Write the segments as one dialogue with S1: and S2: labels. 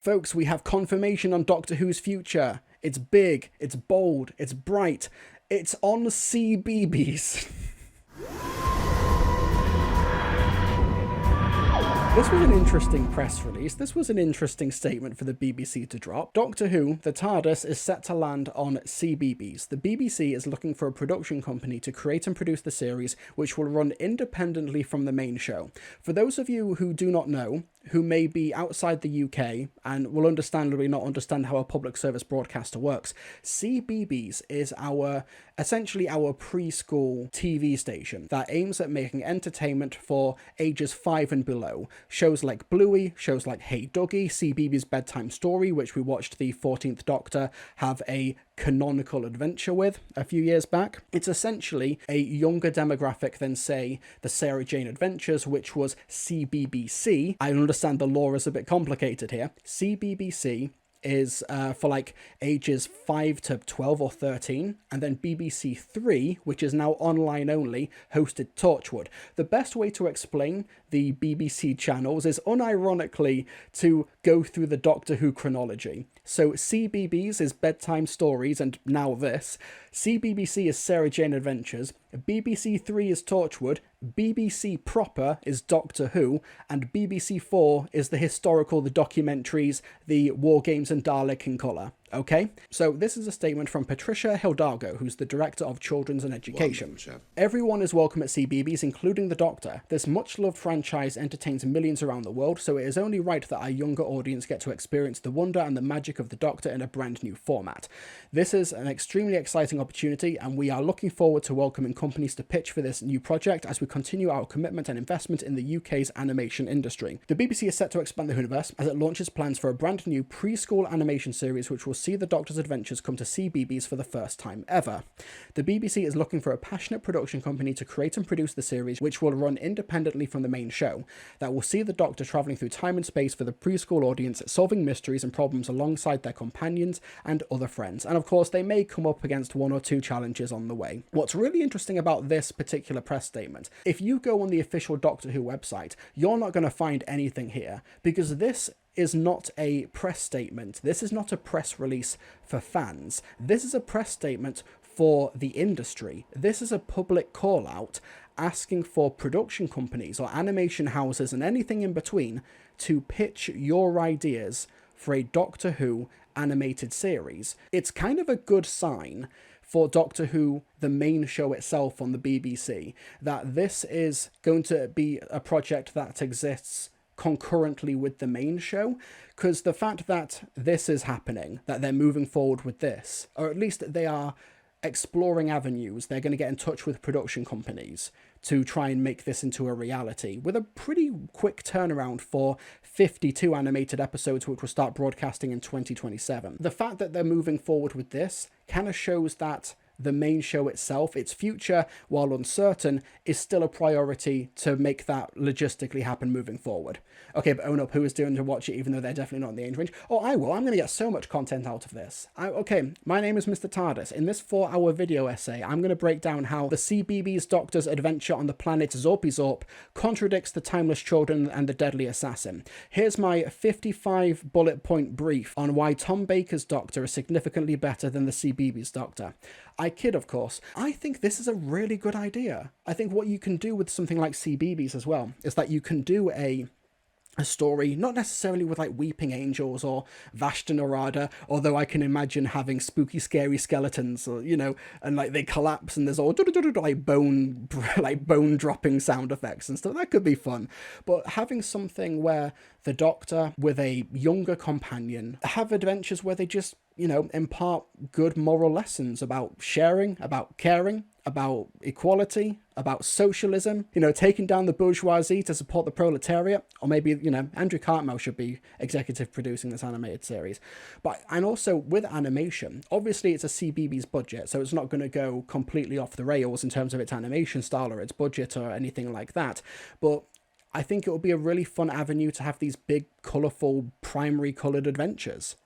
S1: Folks, we have confirmation on Doctor Who's future. It's big, it's bold, it's bright, it's on CBeebies. This was an interesting press release. This was an interesting statement for the BBC to drop. Doctor Who, the TARDIS, is set to land on CBeebies. The BBC is looking for a production company to create and produce the series, which will run independently from the main show. For those of you who do not know, who may be outside the UK and will understandably not understand how a public service broadcaster works, CBeebies is essentially our preschool TV station that aims at making entertainment for ages 5 and below. Shows like Bluey, shows like Hey Duggee, CBeebies Bedtime Story, which we watched the 14th Doctor have a canonical adventure with a few years back. It's essentially a younger demographic than, say, the Sarah Jane Adventures, which was CBBC. I understand the lore is a bit complicated here. CBBC is for like ages 5 to 12 or 13, and then BBC 3, which is now online only, hosted Torchwood. The best way to explain the BBC channels is unironically to go through the Doctor Who chronology. So CBeebies is Bedtime Stories, and now this. CBBC is Sarah Jane Adventures. BBC 3 is Torchwood. BBC proper is Doctor Who, and BBC 4 is the historical, the documentaries, the War Games and Dalek in colour. Okay, so this is a statement from Patricia Hidalgo, who's the Director of Children's and Education. Everyone is welcome at CBeebies, including the Doctor. This much-loved franchise entertains millions around the world, so it is only right that our younger audience get to experience the wonder and the magic of the Doctor in a brand new format. This is an extremely exciting opportunity, and we are looking forward to welcoming companies to pitch for this new project as we continue our commitment and investment in the UK's animation industry. The BBC is set to expand the Whoniverse as it launches plans for a brand new preschool animation series which will see the Doctor's adventures come to CBeebies for the first time ever. The BBC is looking for a passionate production company to create and produce the series, which will run independently from the main show, that will see the Doctor travelling through time and space for the preschool audience, solving mysteries and problems alongside their companions and other friends. And of course, they may come up against one or two challenges on the way. What's really interesting about this particular press statement, if you go on the official Doctor Who website, you're not going to find anything here, because this is not a press statement. This is not a press release for fans. This is a press statement for the industry. This is a public call out asking for production companies or animation houses and anything in between to pitch your ideas for a Doctor Who animated series. It's kind of a good sign for Doctor Who, the main show itself on the BBC, that this is going to be a project that exists concurrently with the main show, because the fact that this is happening, that they're moving forward with this, or at least they are exploring avenues, they're going to get in touch with production companies to try and make this into a reality, with a pretty quick turnaround for 52 animated episodes which will start broadcasting in 2027. The fact that they're moving forward with this kind of shows that the main show itself, its future, while uncertain, is still a priority to make that logistically happen moving forward. Okay, but Own Up, who is doing to watch it even though they're definitely not in the age range? Oh, I will. I'm going to get so much content out of this. Okay, my name is Mr. TARDIS. In this 4-hour video essay, I'm going to break down how the CBeebies Doctor's adventure on the planet Zorpy-Zorp contradicts the Timeless Children and the Deadly Assassin. Here's my 55 bullet point brief on why Tom Baker's Doctor is significantly better than the CBeebies Doctor. I kid, of course. I think this is a really good idea. I think what you can do with something like CBeebies as well is that you can do a story, not necessarily with like weeping angels or Vashta Narada, although I can imagine having spooky, scary skeletons, or, you know, and like they collapse and there's all like bone dropping sound effects and stuff. That could be fun. But having something where the Doctor with a younger companion have adventures where they just, you know, impart good moral lessons about sharing, about caring, about equality, about socialism, you know, taking down the bourgeoisie to support the proletariat, or maybe, you know, Andrew Cartmel should be executive producing this animated series. And also with animation, obviously it's a CBeebies budget, so it's not going to go completely off the rails in terms of its animation style or its budget or anything like that, but I think it will be a really fun avenue to have these big, colourful, primary coloured adventures.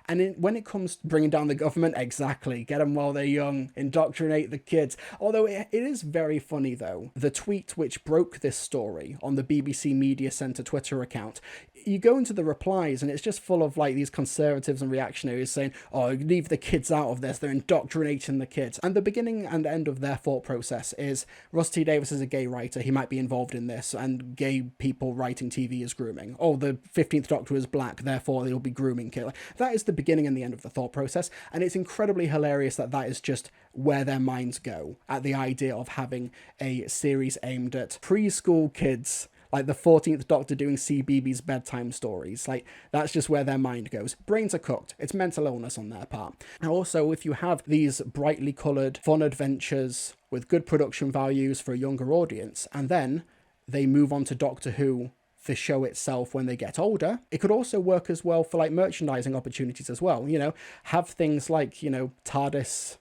S1: And when it comes to bringing down the government, exactly, get them while they're young, indoctrinate the kids. Although it is very funny, though, the tweet which broke this story on the BBC Media Centre Twitter account, you go into the replies and it's just full of like these conservatives and reactionaries saying, oh, leave the kids out of this, they're indoctrinating the kids. And the beginning and end of their thought process is Russ T Davies is a gay writer, he might be involved in this, and gay people writing TV is grooming. Oh, the 15th Doctor is black, therefore he'll be grooming kids. That is the beginning and the end of the thought process, and it's incredibly hilarious that that is just where their minds go at the idea of having a series aimed at preschool kids, like the 14th Doctor doing CBeebies bedtime stories. Like, that's just where their mind goes. Brains are cooked. It's mental illness on their part. And also, if you have these brightly coloured, fun adventures with good production values for a younger audience, and then they move on to Doctor Who, the show itself, when they get older, it could also work as well for like merchandising opportunities as well. You know, have things like, you know, TARDIS,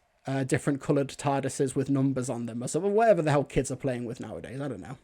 S1: different coloured TARDISes with numbers on them or something, whatever the hell kids are playing with nowadays. I don't know.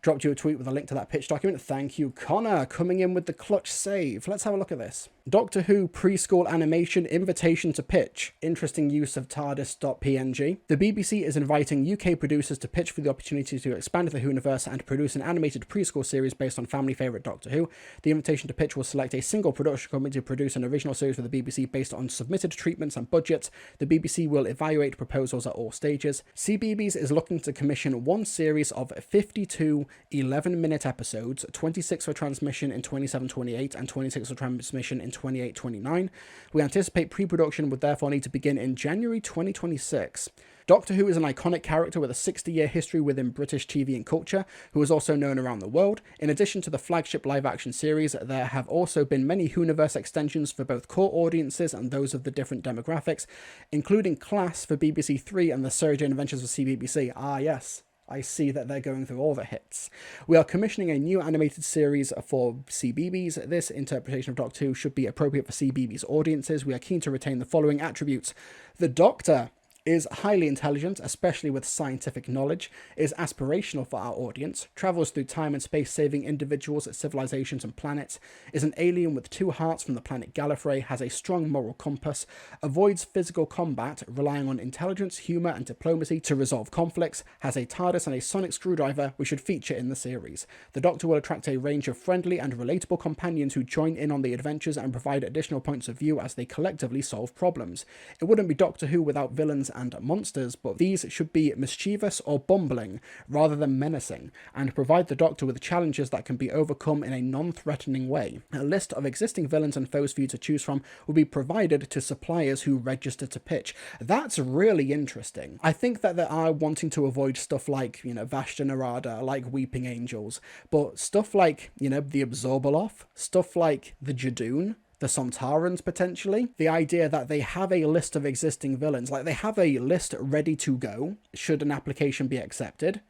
S1: Dropped you a tweet with a link to that pitch document. Thank you, Connor, coming in with the clutch save. Let's have a look at this. Doctor Who preschool animation invitation to pitch. Interesting use of TARDIS.png. The BBC is inviting UK producers to pitch for the opportunity to expand the Whoniverse and produce an animated preschool series based on family favourite Doctor Who. The invitation to pitch will select a single production company to produce an original series for the BBC based on submitted treatments and budgets. The BBC will evaluate proposals at all stages. CBeebies is looking to commission one series of 52 11-minute episodes, 26 for transmission in 27-28 and 26 for transmission in 28-29. We anticipate pre-production would therefore need to begin in January 2026. Doctor Who is an iconic character with a 60-year history within British TV and culture, who is also known around the world. In addition to the flagship live-action series, there have also been many Whoniverse extensions for both core audiences and those of the different demographics, including Class for BBC Three and the Sarah Jane Adventures for CBBC. Ah, yes. I see that they're going through all the hits. We are commissioning a new animated series for CBeebies. This interpretation of Doctor Who should be appropriate for CBeebies audiences. We are keen to retain the following attributes. The Doctor is highly intelligent, especially with scientific knowledge, is aspirational for our audience, travels through time and space saving individuals, civilizations and planets, is an alien with 2 hearts from the planet Gallifrey, has a strong moral compass, avoids physical combat, relying on intelligence, humour and diplomacy to resolve conflicts, has a TARDIS and a sonic screwdriver, which should feature in the series. The Doctor will attract a range of friendly and relatable companions who join in on the adventures and provide additional points of view as they collectively solve problems. It wouldn't be Doctor Who without villains and monsters, but these should be mischievous or bumbling rather than menacing, and provide the Doctor with challenges that can be overcome in a non-threatening way. A list of existing villains and foes for you to choose from will be provided to suppliers who register to pitch. That's really interesting. I think that they are wanting to avoid stuff like, you know, Vashta Nerada, like Weeping Angels, but stuff like, you know, the Absorbaloff, stuff like the Jadoon, the Sontarans potentially. The idea that they have a list of existing villains, like they have a list ready to go should an application be accepted.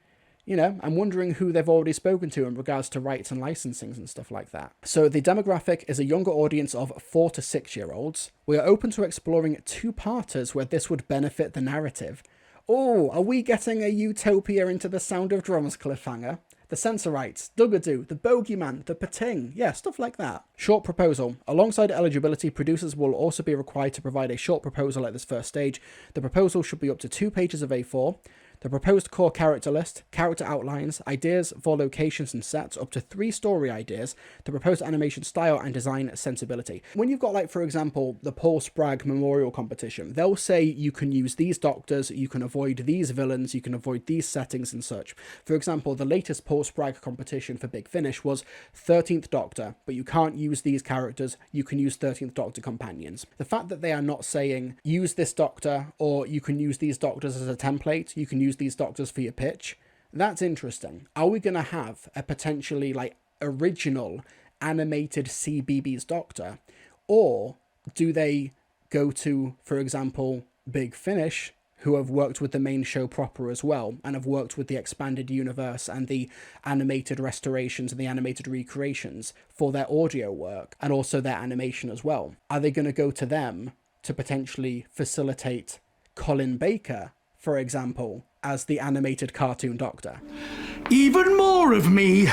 S1: You know, I'm wondering who they've already spoken to in regards to rights and licensings and stuff like that. So the demographic is a younger audience of 4 to 6 year olds. We are open to exploring 2-parters where this would benefit the narrative. Oh, are we getting a Utopia into the Sound of Drums cliffhanger? The Sensorites, Dugadoo, the Bogeyman, the Pating, yeah, stuff like that. Short proposal. Alongside eligibility, producers will also be required to provide a short proposal at this first stage. The proposal should be up to 2 pages of A4. The proposed core character list, character outlines, ideas for locations and sets, up to 3 story ideas, the proposed animation style and design sensibility. When you've got, like, for example, the Paul Spragg Memorial Competition, they'll say you can use these doctors, you can avoid these villains, you can avoid these settings and such. For example, the latest Paul Spragg competition for Big Finish was 13th Doctor, but you can't use these characters, you can use 13th Doctor companions. The fact that they are not saying, use this doctor, or you can use these doctors as a template, you can use these doctors for your pitch, that's interesting. Are we going to have a potentially like original animated CBeebies Doctor, or do they go to, for example, Big Finish, who have worked with the main show proper as well, and have worked with the expanded universe and the animated restorations and the animated recreations for their audio work, and also their animation as well? Are they going to go to them to potentially facilitate Colin Baker, for example, as the animated cartoon Doctor?
S2: Even more of me!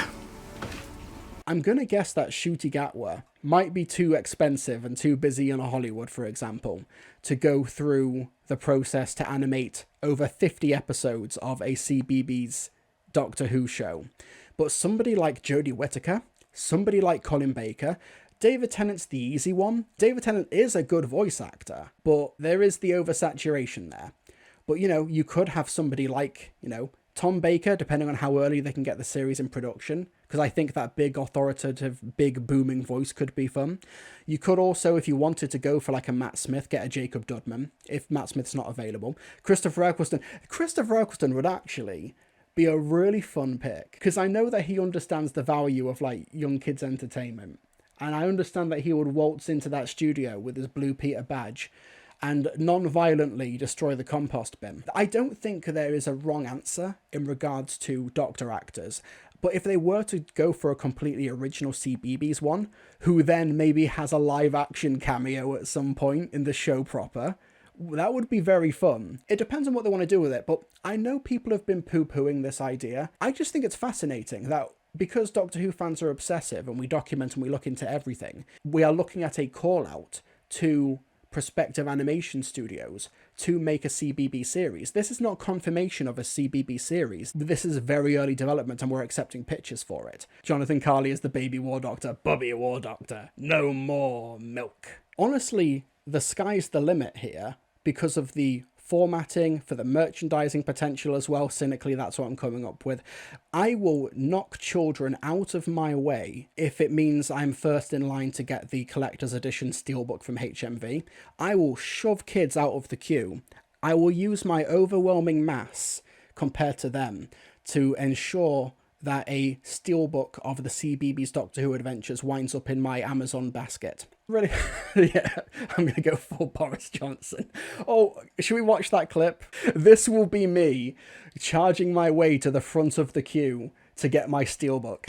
S1: I'm going to guess that Ncuti Gatwa might be too expensive and too busy in Hollywood, for example, to go through the process to animate over 50 episodes of a CBeebies Doctor Who show. But somebody like Jodie Whittaker, somebody like Colin Baker, David Tennant's the easy one. David Tennant is a good voice actor, but there is the oversaturation there. But, you know, you could have somebody like, you know, Tom Baker, depending on how early they can get the series in production, because I think that big, authoritative, big, booming voice could be fun. You could also, if you wanted to go for like a Matt Smith, get a Jacob Dudman, if Matt Smith's not available. Christopher Eccleston would actually be a really fun pick, because I know that he understands the value of like young kids' entertainment, and I understand that he would waltz into that studio with his Blue Peter badge and non-violently destroy the compost bin. I don't think there is a wrong answer in regards to Doctor actors, but if they were to go for a completely original CBeebies one, who then maybe has a live-action cameo at some point in the show proper, that would be very fun. It depends on what they want to do with it, but I know people have been poo-pooing this idea. I just think it's fascinating that because Doctor Who fans are obsessive and we document and we look into everything, we are looking at a call-out to prospective animation studios to make a CBeebies series. This is not confirmation of a CBeebies series. This is very early development and we're accepting pitches for it. Jonathan Carley is the baby War Doctor. Bubby War Doctor. No more milk. Honestly, the sky's the limit here because of the formatting, for the merchandising potential as well. Cynically, that's what I'm coming up with. I will knock children out of my way if it means I'm first in line to get the collector's edition steelbook from HMV. I will shove kids out of the queue. I will use my overwhelming mass compared to them to ensure that a steelbook of the CBeebies Doctor Who adventures winds up in my Amazon basket. Really? Yeah, I'm going to go full Boris Johnson. Oh, should we watch that clip? This will be me charging my way to the front of the queue to get my steelbook.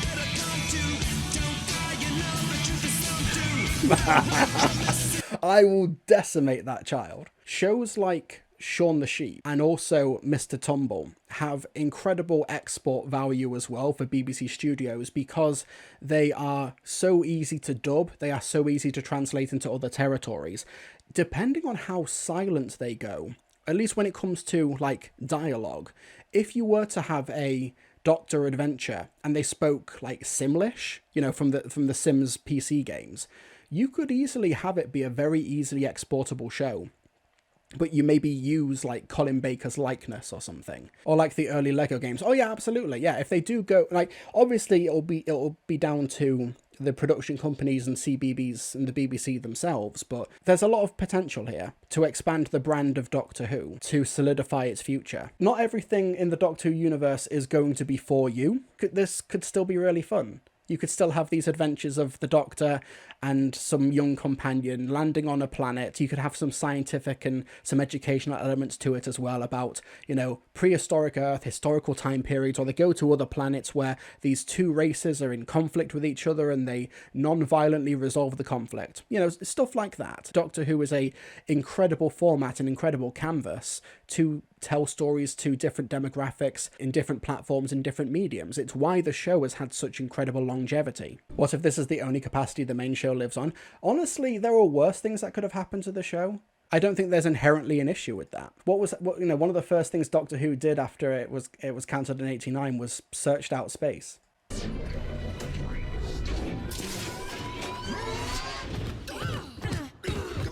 S1: I will decimate that child. Shows like Shaun the Sheep and also Mr. Tumble have incredible export value as well for BBC Studios because they are so easy to dub, they are so easy to translate into other territories. Depending on how silent they go, at least when it comes to like dialogue, if you were to have a Doctor adventure and they spoke like Simlish, you know, from the Sims PC games, you could easily have it be a very easily exportable show. But you maybe use like Colin Baker's likeness or something, or like the early Lego games. Oh yeah, absolutely. Yeah, if they do go, like, obviously it'll be down to the production companies and CBeebies and the BBC themselves, but there's a lot of potential here to expand the brand of Doctor Who, to solidify its future. Not everything in the Doctor Who universe is going to be for you. This could still be really fun. You could still have these adventures of the Doctor and some young companion landing on a planet. You could have some scientific and some educational elements to it as well about, you know, prehistoric Earth, historical time periods, or they go to other planets where these two races are in conflict with each other and they non-violently resolve the conflict. You know, stuff like that. Doctor Who is a incredible format, an incredible canvas to tell stories to different demographics in different platforms and different mediums. It's why the show has had such incredible longevity. What if this is the only capacity the main show lives on? Honestly, there are worse things that could have happened to the show. I don't think there's inherently an issue with that. One of the first things Doctor Who did after it was cancelled in '89 was searched out space.
S2: Come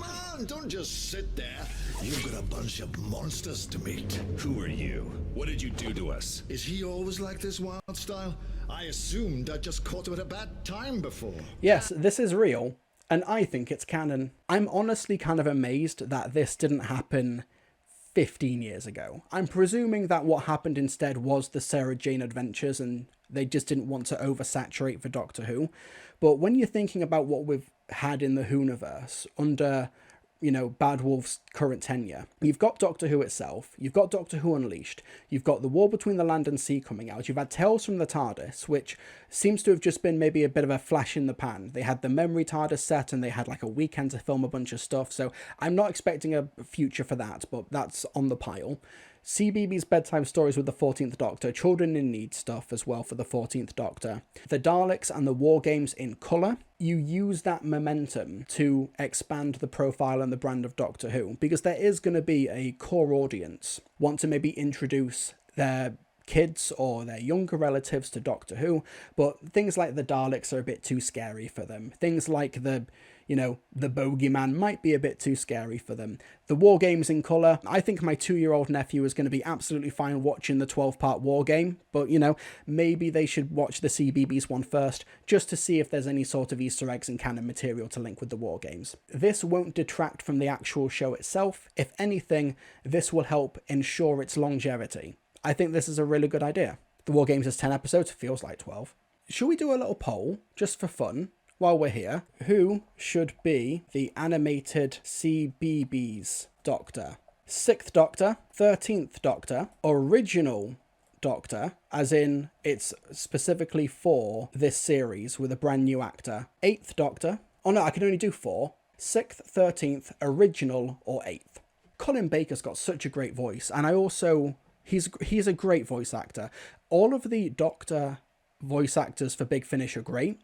S2: on, don't just sit there. You've got a bunch of monsters to meet.
S3: Who are you? What did you do to us?
S2: Is he always like this, Wildstyle? I assumed I just caught him at a bad time before.
S1: Yes, this is real, and I think it's canon. I'm honestly kind of amazed that this didn't happen 15 years ago. I'm presuming that what happened instead was the Sarah Jane Adventures, and they just didn't want to oversaturate for Doctor Who. But when you're thinking about what we've had in the Whoniverse under, you know, Bad Wolf's current tenure, you've got Doctor Who itself, you've got Doctor Who Unleashed, you've got The War Between the Land and Sea coming out, you've had Tales from the TARDIS, which seems to have just been maybe a bit of a flash in the pan. They had the Memory TARDIS set and they had like a weekend to film a bunch of stuff, so I'm not expecting a future for that, but that's on the pile. CBeebies Bedtime Stories with the 14th Doctor, Children in Need stuff as well for the 14th Doctor. The Daleks and the War Games in colour. You use that momentum to expand the profile and the brand of Doctor Who, because there is going to be a core audience want to maybe introduce their kids or their younger relatives to Doctor Who, but things like the Daleks are a bit too scary for them. Things like the bogeyman might be a bit too scary for them. The War Games in colour, I think my 2-year-old nephew is going to be absolutely fine watching the 12-part War Game, but, maybe they should watch the CBeebies one first, just to see if there's any sort of Easter eggs and canon material to link with the War Games. This won't detract from the actual show itself. If anything, this will help ensure its longevity. I think this is a really good idea. The War Games is 10 episodes, feels like 12. Should we do a little poll, just for fun, while we're here? Who should be the animated CBeebies Doctor? 6th Doctor, 13th Doctor, original Doctor, as in it's specifically for this series with a brand new actor. 8th Doctor, oh no, I can only do 4. 6th, 13th, original, or 8th. Colin Baker's got such a great voice, and he's a great voice actor. All of the Doctor voice actors for Big Finish are great,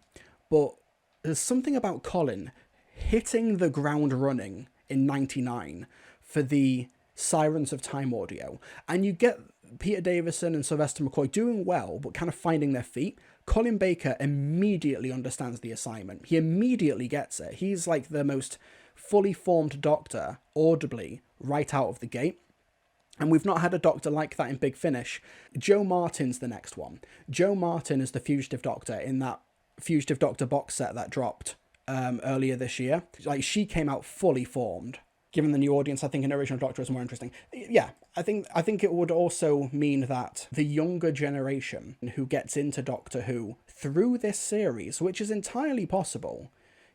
S1: but there's something about Colin hitting the ground running in 99 for the Sirens of Time audio. And you get Peter Davison and Sylvester McCoy doing well, but kind of finding their feet. Colin Baker immediately understands the assignment. He immediately gets it. He's like the most fully formed Doctor, audibly, right out of the gate. And we've not had a Doctor like that in Big Finish. Jo Martin's the next one. Jo Martin is the Fugitive Doctor in that Fugitive Doctor box set that dropped earlier this year. Like, she came out fully formed. Given the new audience, I think an original Doctor is more interesting. Yeah, I think it would also mean that the younger generation who gets into Doctor Who through this series, which is entirely possible.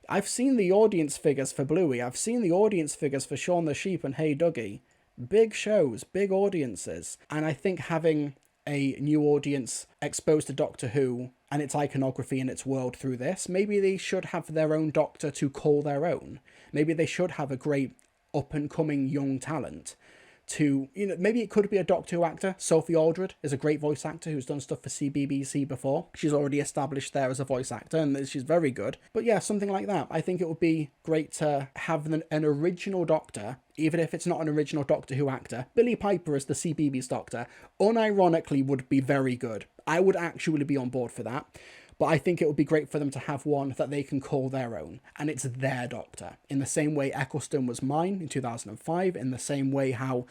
S1: I've seen the audience figures for Bluey. I've seen the audience figures for Shaun the Sheep and Hey Dougie. Big shows, big audiences. And I think having a new audience exposed to Doctor Who and its iconography and its world through this, maybe they should have their own Doctor to call their own. Maybe they should have a great up-and-coming young talent to, maybe it could be a Doctor Who actor. Sophie Aldred is a great voice actor who's done stuff for CBBC before. She's already established there as a voice actor, and she's very good. But yeah, something like that. I think it would be great to have an original Doctor, even if it's not an original Doctor Who actor. Billie Piper as the CBeebies Doctor, unironically, would be very good. I would actually be on board for that. But I think it would be great for them to have one that they can call their own, and it's their Doctor. In the same way Eccleston was mine in 2005, in the same way how,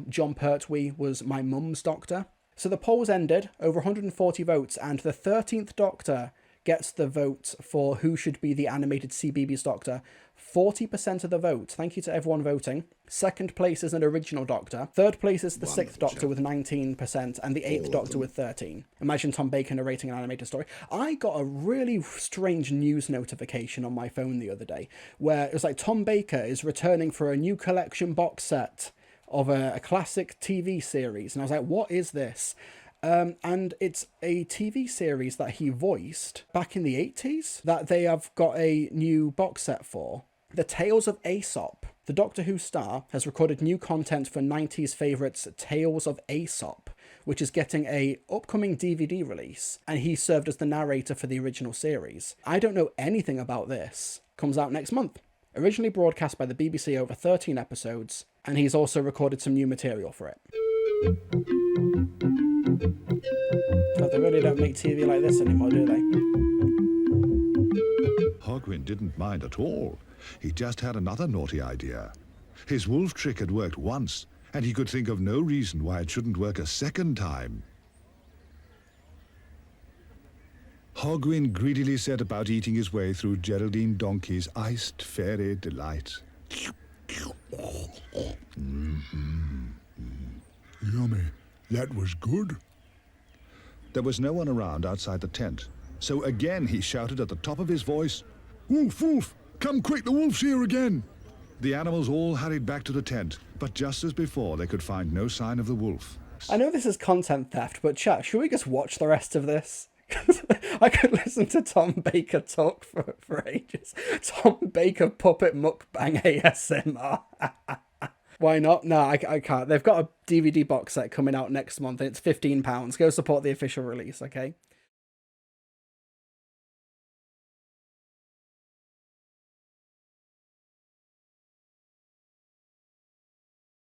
S1: Jon Pertwee was my mum's Doctor. So the polls ended, over 140 votes, and the 13th Doctor gets the vote for who should be the animated CBeebies Doctor. 40% of the vote. Thank you to everyone voting. Second place is an original Doctor. Third place is the 6th Doctor with 19%, and the 8th Doctor with 13%. Imagine Tom Baker narrating an animated story. I got a really strange news notification on my phone the other day, where it was like, Tom Baker is returning for a new collection box set of a classic TV series. And I was like, what is this? And it's a TV series that he voiced back in the 80s that they have got a new box set for. The Tales of Aesop. The Doctor Who star has recorded new content for 90s favourites Tales of Aesop, which is getting a upcoming DVD release, and he served as the narrator for the original series. I don't know anything about this. Comes out next month. Originally broadcast by the BBC over 13 episodes, and he's also recorded some new material for it. But they really don't make TV like this anymore, do they?
S4: Hogwyn didn't mind at all. He just had another naughty idea. His wolf trick had worked once, and he could think of no reason why it shouldn't work a second time. Hogwyn greedily set about eating his way through Geraldine Donkey's iced fairy delight.
S5: Yummy. That was good.
S4: There was no one around outside the tent, so again he shouted at the top of his voice,
S5: Wolf, wolf! Come quick, the wolf's here again!
S4: The animals all hurried back to the tent, but just as before they could find no sign of the wolf.
S1: I know this is content theft, but chat, should we just watch the rest of this? I could listen to Tom Baker talk for ages. Tom Baker puppet mukbang ASMR. Why not? No, I can't. They've got a DVD box set coming out next month and it's £15. Go support the official release, okay?